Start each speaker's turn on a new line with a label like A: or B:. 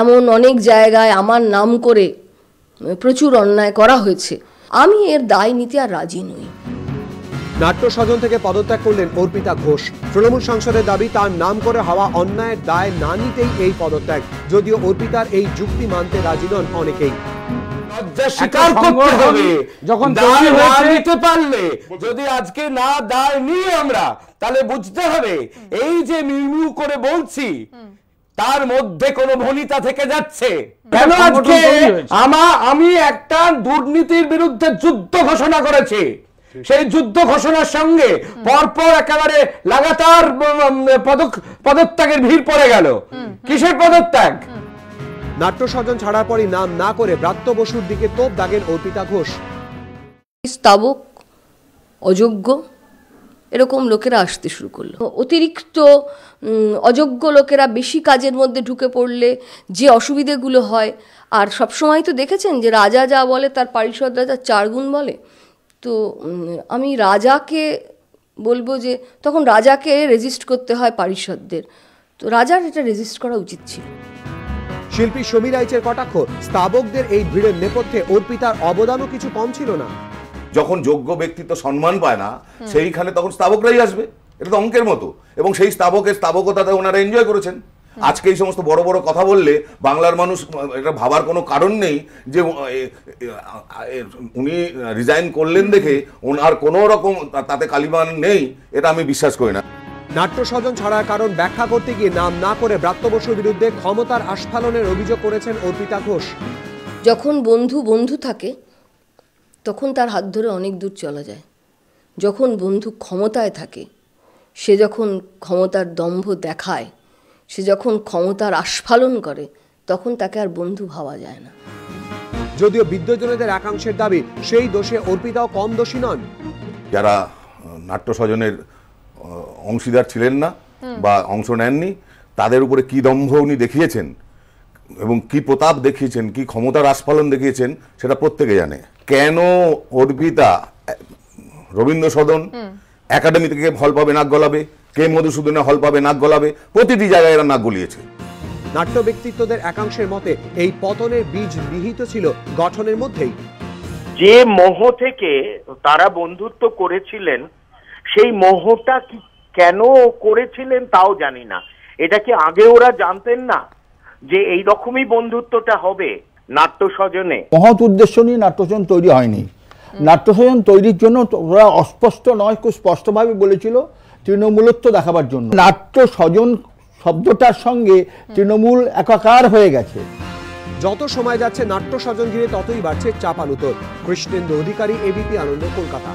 A: এমন অনেক জায়গায় আমার নাম করে প্রচুর অন্যায় করা হয়েছে, আমি এর দায় নিতে আর রাজি নই।
B: নাট্য স্বজন থেকে পদত্যাগ করলেন অর্পিতা ঘোষ। তৃণমূল সাংসদের দাবি তার নাম করে হওয়া অন্যায়ের দায় না নিতেই এই পদত্যাগ, যদিও অর্পিতার এই যুক্তি মানতে রাজি নন অনেকেই।
C: স্বীকার করতে হবে যখন দায় না নিতে পারলে, যদি আজকে না দায় নিয়ে আমরা, তাহলে বুঝতে হবে এই যে মিউ করে বলছি তার মধ্যে কোনো ভনিতা থেকে যাচ্ছে। কেন আজকে আমি একটা দুর্নীতির বিরুদ্ধে যুদ্ধ ঘোষণা করেছি, সেই যুদ্ধ ঘোষণার সঙ্গে পরপর একেবারে লাগাতার পদত্যাগের ভিড় পড়ে গেল। কিসের পদত্যাগ?
B: নাট্য স্বজন ছাড়ার পরই নাম না করে ব্রাত্য বসুর দিকে তোপ দাগেন অর্পিতা ঘোষ।
A: স্তাবক, অযোগ্য এরকম লোকেরা আসতে শুরু করলো। অতিরিক্ত অযোগ্য লোকেরা বেশি কাজের মধ্যে ঢুকে পড়লে যে অসুবিধেগুলো হয়, আর সবসময় তো দেখেছেন যে রাজা যা বলে তার পারিষদরা তার 4 গুণ বলে। তো আমি রাজাকে বলবো যে তখন রাজাকে রেজিস্ট করতে হয় পারিষদদের, তো রাজার এটা রেজিস্ট করা উচিত ছিল।
B: শিল্পী সমীর রাইচের কটাক্ষ, স্তাবকদের এই ভিড়ের নেপথ্যে অর্পিতার অবদানও কিছু কম ছিল না।
D: যখন যোগ্য ব্যক্তিত্ব সম্মান পায় না, সেইখানে তখন স্তাবকরাই আসবে, এটা তো অঙ্কের মতো। এবং সেই স্তাবকতাতে ওনারা এনজয় করেছেন। আজকে এই সমস্ত বড় বড় কথা বললে বাংলার মানুষ এটা ভাবার কোনো কারণ নেই যে উনি রিজাইন করলেন দেখে ওনার কোনো রকম তাতে কালিমান নেই, এটা আমি বিশ্বাস করি না।
B: নাট্য স্বজন ছাড়ার কারণ ব্যাখ্যা করতে গিয়ে নাম না করে ব্রাত্য বসুর বিরুদ্ধে ক্ষমতার আস্ফালনের অভিযোগ করেছেন অর্পিতা ঘোষ।
A: যখন বন্ধু থাকে তখন তার হাত ধরে অনেক দূর চলা যায়। যখন বন্ধু ক্ষমতায় থাকে, সে যখন ক্ষমতার দম্ভ দেখায়, সে যখন ক্ষমতার আস্ফালন করে, তখন তাকে আর বন্ধু ভাবা যায় না।
B: যদিও বিদ্বজনেদের একাংশের দাবি সেই দোষে অর্পিতাও কম দোষী নন।
D: যারা নাট্য স্বজনের অংশীদার ছিলেন না বা অংশ নেননি, তাদের উপরে কি দম্ভ উনি দেখিয়েছেন এবং কি প্রতাপ দেখিয়েছেন, কি ক্ষমতার আস্ফালন দেখিয়েছেন, সেটা প্রত্যেকে জানে। কেন অর্পিতা রবীন্দ্র সদন একাডেমি থেকে হল পাবে নাক গলাবে, কে মধুসূদনে হল পাবে নাক গলাবে, প্রতিটি জায়গায় এরা নাক গলিয়েছে।
B: নাট্য ব্যক্তিত্বদের একাংশের মতে এই পতনের বীজ নিহিত ছিল গঠনের মধ্যেই।
E: যে মোহ থেকে তারা বন্ধুত্ব করেছিলেন, সেই মোহটা কি কেন করেছিলেন তাও জানি না। এটা কি আগে ওরা জানতেন না যে এই রকমই বন্ধুত্বটা হবে নাট্য স্বজনে?
F: মহৎ উদ্দেশ্য নিয়ে নাট্যস্বজন তৈরি হয়নি। নাট্যস্বজন তৈরির জন্য ওরা অস্পষ্ট নয়, খুব স্পষ্টভাবে বলেছিল তৃণমূলত্ব দেখাবার জন্য। নাট্য স্বজন শব্দটার সঙ্গে তৃণমূল একাকার হয়ে গেছে।
B: যত সময় যাচ্ছে নাট্য স্বজন ঘিরে ততই বাড়ছে চাপানুতর। কৃষ্ণেন্দু অধিকারী, এবিপি আনন্দ, কলকাতা।